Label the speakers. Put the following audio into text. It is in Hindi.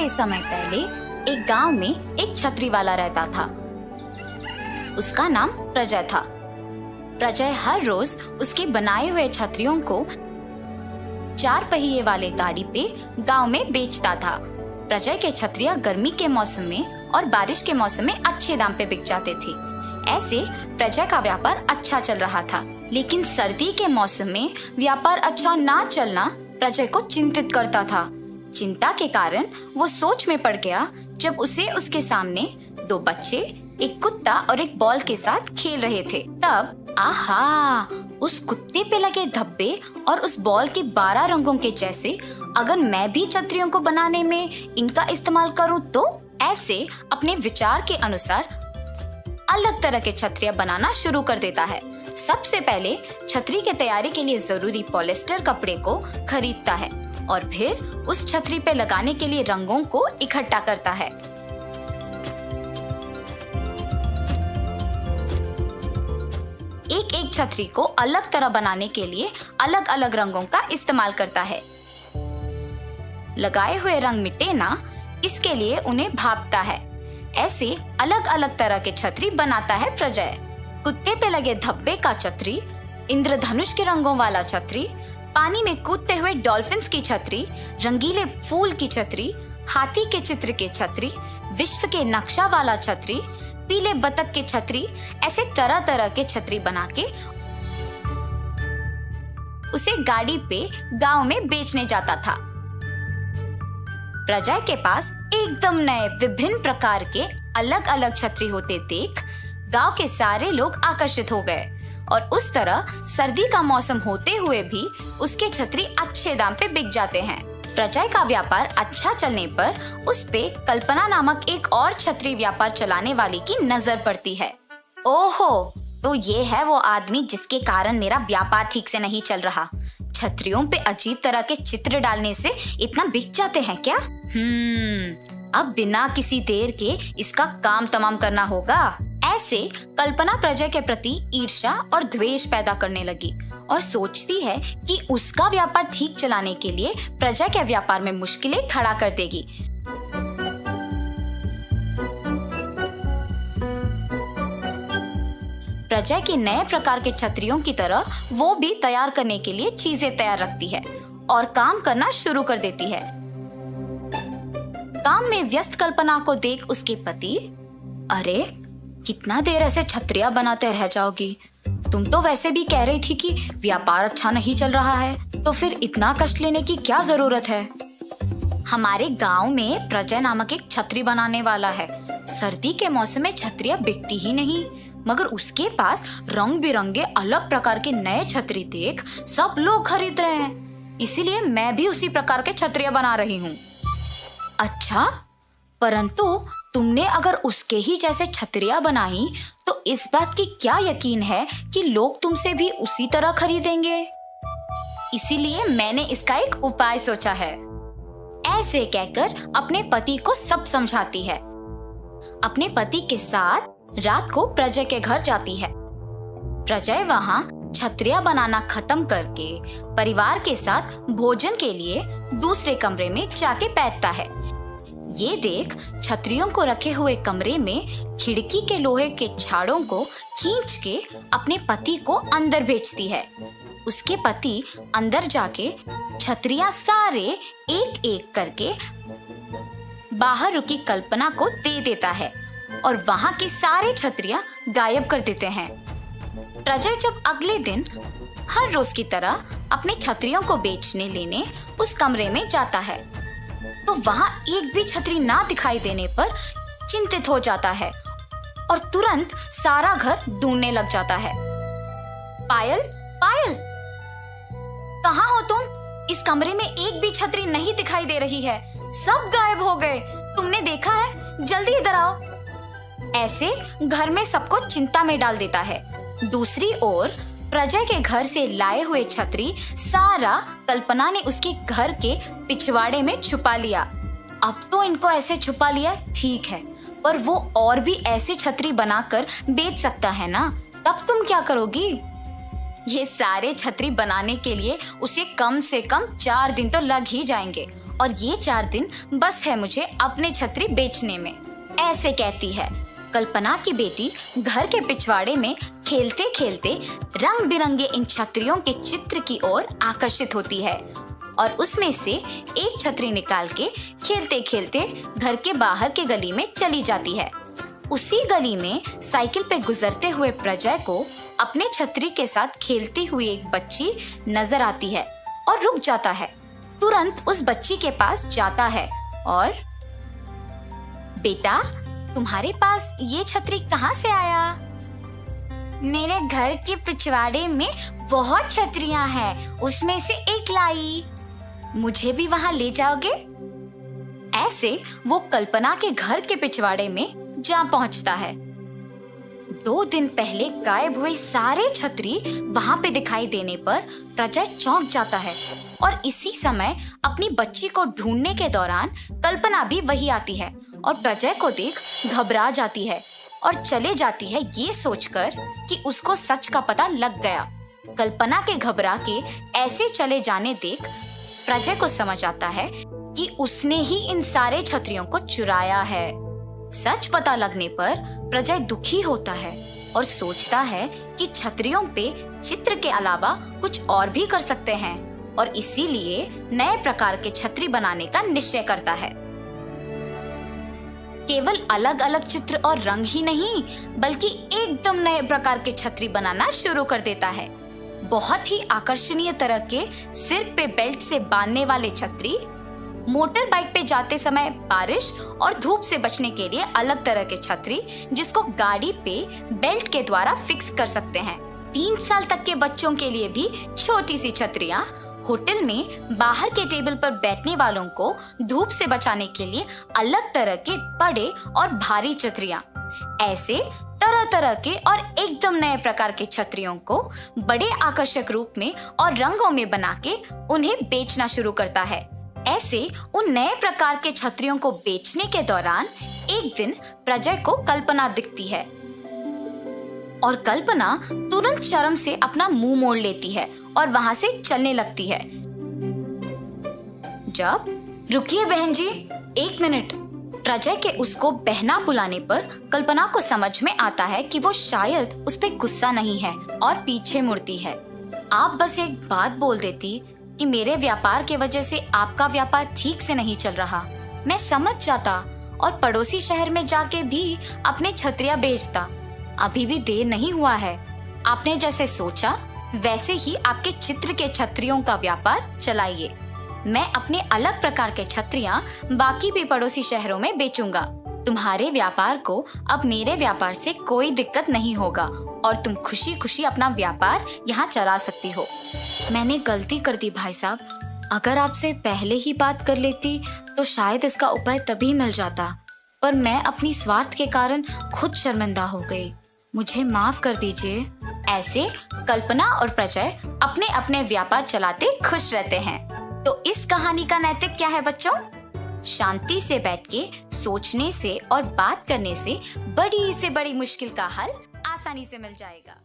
Speaker 1: लंबे समय पहले एक गांव में एक छतरी वाला रहता था। उसका नाम प्रजय था। प्रजय हर रोज उसके बनाए हुए छतरियों को 4 पहिए वाले गाड़ी पे गांव में बेचता था। प्रजय के छतरियां गर्मी के मौसम में और बारिश के मौसम में अच्छे दाम पे बिक जाते थे। ऐसे प्रजय का व्यापार अच्छा चल रहा था। लेकिन सर्दी के मौसम में व्यापार अच्छा ना चलना प्रजय को चिंतित करता था। चिंता के कारण वो सोच में पड़ गया जब उसे उसके सामने 2 बच्चे, एक कुत्ता और एक बॉल के साथ खेल रहे थे। तब आहा, उस कुत्ते पे लगे धब्बे और उस बॉल के 12 रंगों के जैसे अगर मैं भी छतरियों को बनाने में इनका इस्तेमाल करूं तो ऐसे अपने विचार के अनुसार अलग तरह के छतरियां बनाना शुरू कर देता है। सबसे पहले छतरी की तैयारी के लिए जरूरी पॉलिस्टर कपड़े को खरीदता है और फिर उस छतरी पे लगाने के लिए रंगों को इकट्ठा करता है। एक एक छतरी को अलग तरह बनाने के लिए अलग अलग रंगों का इस्तेमाल करता है। लगाए हुए रंग मिटे ना, इसके लिए उन्हें भापता है। ऐसे अलग अलग तरह के छतरी बनाता है प्रजय। कुत्ते पे लगे धब्बे का छतरी, इंद्रधनुष के रंगों वाला छतरी, पानी में कूदते हुए डॉल्फिन्स की छतरी, रंगीले फूल की छतरी, हाथी के चित्र के छतरी, विश्व के नक्शा वाला छतरी, पीले बतख के छतरी, ऐसे तरह तरह के छतरी बना के उसे गाड़ी पे गांव में बेचने जाता था। प्रजय के पास एकदम नए विभिन्न प्रकार के अलग अलग छतरी होते देख गांव के सारे लोग आकर्षित हो गए और उस तरह सर्दी का मौसम होते हुए भी उसके छतरी अच्छे दाम पे बिक जाते हैं। प्रजय का व्यापार अच्छा चलने पर उस पे कल्पना नामक एक और छतरी व्यापार चलाने वाली की नजर पड़ती है। ओहो, तो ये है वो आदमी जिसके कारण मेरा व्यापार ठीक से नहीं चल रहा। छतरियों पे अजीब तरह के चित्र डालने से इतना बिक जाते हैं क्या? अब बिना किसी देर के इसका काम तमाम करना होगा। ऐसे कल्पना प्रजय के प्रति ईर्ष्या और द्वेष पैदा करने लगी और सोचती है कि उसका व्यापार ठीक चलाने के लिए प्रजय के व्यापार में मुश्किलें खड़ा कर देगी। प्रजय की नए प्रकार के छतरियों की तरह वो भी तैयार करने के लिए चीजें तैयार रखती है और काम करना शुरू कर देती है। काम में व्यस्त कल्पना को देख उसके पति, अरे कितना देर ऐसे छतरियां बनाते रह जाओगी? तुम तो वैसे भी कह रही थी कि व्यापार अच्छा नहीं चल रहा है, तो फिर इतना कष्ट लेने की क्या जरूरत है? हमारे गांव में प्रजय नामक एक छतरी बनाने वाला है। सर्दी के मौसम में छतरियां बिकती ही नहीं, मगर उसके पास रंग बिरंगे अलग प्रकार के नए छतरी देख सब लोग खरीद रहे हैं। इसीलिए मैं भी उसी प्रकार के छतरियां बना रही हूँ। अच्छा, परंतु तुमने अगर उसके ही जैसे छतरियां बनाई तो इस बात की क्या यकीन है कि लोग तुमसे भी उसी तरह खरीदेंगे? इसीलिए मैंने इसका एक उपाय सोचा है। ऐसे कहकर अपने पति को सब समझाती है। अपने पति के साथ रात को प्रजय के घर जाती है। प्रजय वहां छतरियां बनाना खत्म करके परिवार के साथ भोजन के लिए दूसरे कमरे में जाके बैठता है। ये देख छतरियों को रखे हुए कमरे में खिड़की के लोहे के छाड़ों को खींच के अपने पति को अंदर भेजती है। उसके पति अंदर जाके छतरियां सारे एक एक करके बाहर रुकी कल्पना को दे देता है और वहां की सारे छतरियां गायब कर देते हैं। प्रजय जब अगले दिन हर रोज की तरह अपने छतरियों को बेचने लेने उस कमरे में जाता है तो वहां एक भी छतरी ना दिखाई देने पर चिंतित हो जाता है और तुरंत सारा घर ढूंढने लग जाता है। पायल, पायल, कहाँ हो तुम? इस कमरे में एक भी छतरी नहीं दिखाई दे रही है, सब गायब हो गए। तुमने देखा है? जल्दी इधर आओ। ऐसे घर में सबको चिंता में डाल देता है। दूसरी ओर प्रजय के घर से लाए हुए छतरी सारा कल्पना ने उसके घर के पिछवाड़े में छुपा लिया। अब तो इनको ऐसे छुपा लिया ठीक है, पर वो और भी ऐसे छतरी बनाकर बेच सकता है ना, तब तुम क्या करोगी? ये सारे छतरी बनाने के लिए उसे कम से कम 4 दिन तो लग ही जाएंगे और ये 4 दिन बस है मुझे अपने छतरी बेचने में। ऐसे कहती है। कल्पना की बेटी घर के पिछवाड़े में खेलते खेलते रंग बिरंगे इन छतरियों के चित्र की ओर आकर्षित होती है और उसमें से एक छतरी निकाल के खेलते खेलते घर के बाहर के गली में चली जाती है। उसी गली में साइकिल पे गुजरते हुए प्रजय को अपने छतरी के साथ खेलती हुई एक बच्ची नजर आती है और रुक जाता है। तुरंत उस बच्ची के पास जाता है और बेटा, तुम्हारे पास ये छतरी कहाँ से आया? मेरे घर के पिछवाड़े में बहुत छतरियां हैं, उसमें से एक लाई। मुझे भी वहाँ ले जाओगे? ऐसे वो कल्पना के घर के पिछवाड़े में जा पहुँचता है। 2 दिन पहले गायब हुए सारे छतरी वहाँ पे दिखाई देने पर प्रजय चौंक जाता है और इसी समय अपनी बच्ची को ढूंढने के दौरान कल्पना भी वही आती है और प्रजय को देख घबरा जाती है और चले जाती है ये सोचकर कि उसको सच का पता लग गया। कल्पना के घबरा के ऐसे चले जाने देख प्रजय को समझ आता है कि उसने ही इन सारे छतरियों को चुराया है। सच पता लगने पर प्रजय दुखी होता है और सोचता है कि छतरियों पे चित्र के अलावा कुछ और भी कर सकते हैं और इसीलिए नए प्रकार के छतरी बनाने का निश्चय करता है। केवल अलग अलग चित्र और रंग ही नहीं, बल्कि एकदम नए प्रकार के छतरी बनाना शुरू कर देता है। बहुत ही आकर्षणीय तरह के सिर पे बेल्ट से बांधने वाले छतरी, मोटर बाइक पे जाते समय बारिश और धूप से बचने के लिए अलग तरह के छतरी जिसको गाड़ी पे बेल्ट के द्वारा फिक्स कर सकते हैं। 3 साल तक के बच्चों के लिए भी छोटी सी छतरियाँ, होटल में बाहर के टेबल पर बैठने वालों को धूप से बचाने के लिए अलग तरह के बड़े और भारी छतरियाँ। ऐसे तरह तरह के और एकदम नए प्रकार के छतरियों को बड़े आकर्षक रूप में और रंगों में बना के उन्हें बेचना शुरू करता है। ऐसे उन नए प्रकार के छतरियों को बेचने के दौरान एक दिन प्रजय को कल्पना दिखती है और कल्पना तुरंत शर्म से अपना मुंह मोड़ लेती है और वहां से चलने लगती है। जब रुकिए बहन जी, 1 मिनट। प्रजय के उसको बहना बुलाने पर कल्पना को समझ में आता है कि वो शायद उस पे गुस्सा नहीं है और पीछे मुड़ती है। आप बस एक बात बोल देती कि मेरे व्यापार के वजह से आपका व्यापार ठीक से नहीं चल रहा, मैं समझ जाता और पड़ोसी शहर में जाके भी अपने छतरियाँ बेचता। अभी भी देर नहीं हुआ है। आपने जैसे सोचा वैसे ही आपके चित्र के छतरियों का व्यापार चलाइए। मैं अपने अलग प्रकार के छतरियाँ बाकी भी पड़ोसी शहरों में बेचूंगा। तुम्हारे व्यापार को अब मेरे व्यापार से कोई दिक्कत नहीं होगा और तुम खुशी खुशी अपना व्यापार यहाँ चला सकती हो। मैंने गलती कर दी भाई साहब। अगर आपसे पहले ही बात कर लेती तो शायद इसका उपाय तभी मिल जाता, पर मैं अपनी स्वार्थ के कारण खुद शर्मिंदा हो गई। मुझे माफ कर दीजिए। ऐसे कल्पना और प्रजय अपने अपने व्यापार चलाते खुश रहते हैं। तो इस कहानी का नैतिक क्या है बच्चों? शांति से बैठ के सोचने से और बात करने से बड़ी से बड़ी मुश्किल का हल आसानी से मिल जाएगा।